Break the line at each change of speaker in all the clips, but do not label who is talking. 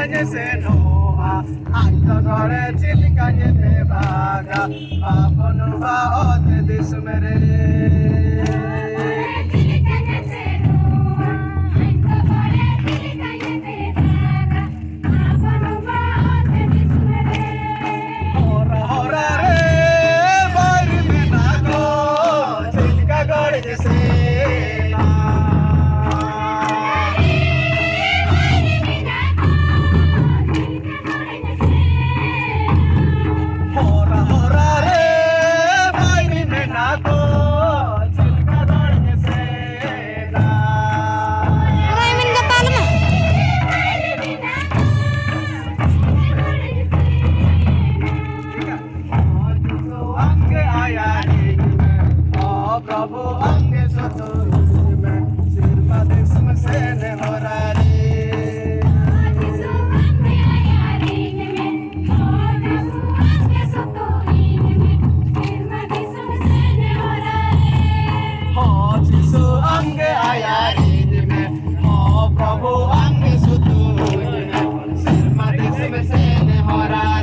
Chilikanye senoa, antagore chilikanye devaga, papanuva ote dismere. Hora hora re, bari menago, chilika gore sena. Hora hora re, bari menago, chilika gore sena.
Main kepala mah.
अंगे आया ओ प्रभु अंगे सतुर में सिर मदेश में से ने हो रे हो जिसु अंगे आया में ओ प्रभु अंगे सतुर में सिर मदेश में से ने हो रे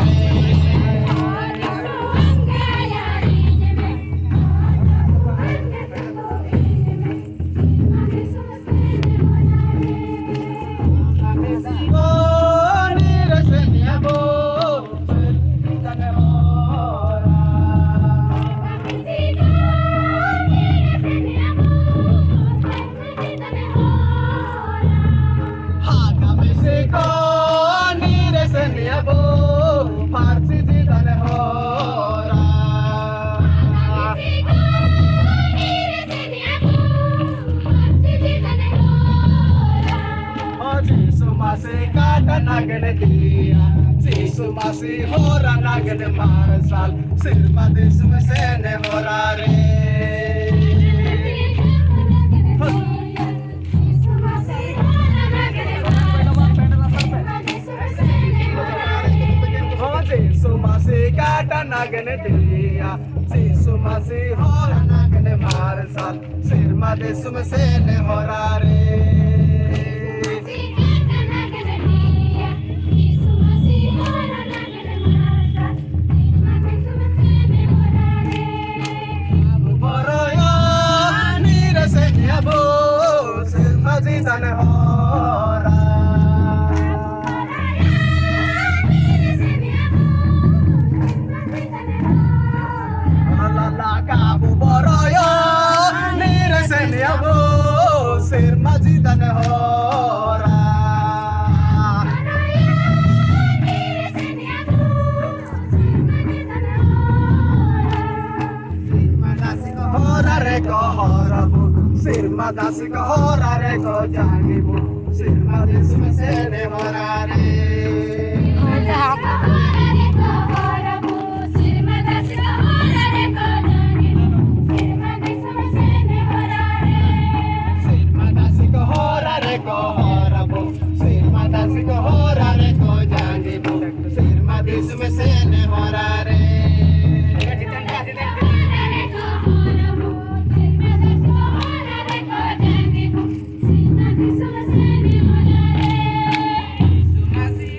Nagane dia, Jisu masih hora nagane marsal, sirma desu में से ने hora re. Jisu masih kata nagane dia, Jisu masih hora nagane marsal, sirma desu में से ने hora re. Dan hora la kabu boroyo nire seniabu sir maji dan hora hora reko hora bu sir madasi ko hora reko jangi bu sir madis me se ne hora re sir madasi ko hora reko hora bu sir madasi ko hora reko jangi bu sir madis me se ne hora re Masih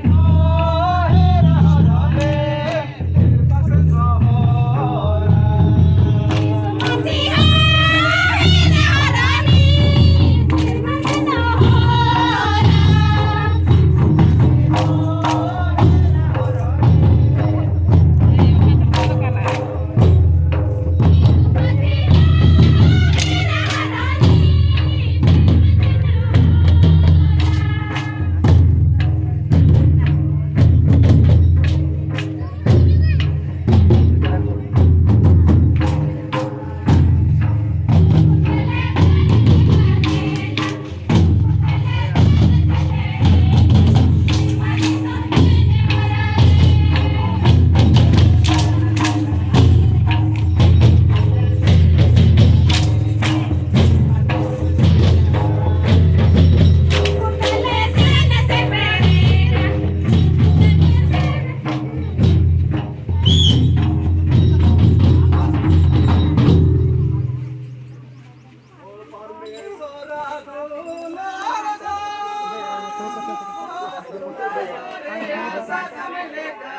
साथ में लेकर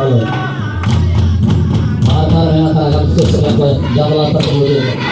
Halo. Para yang akan sukses dengan jalan tertentu.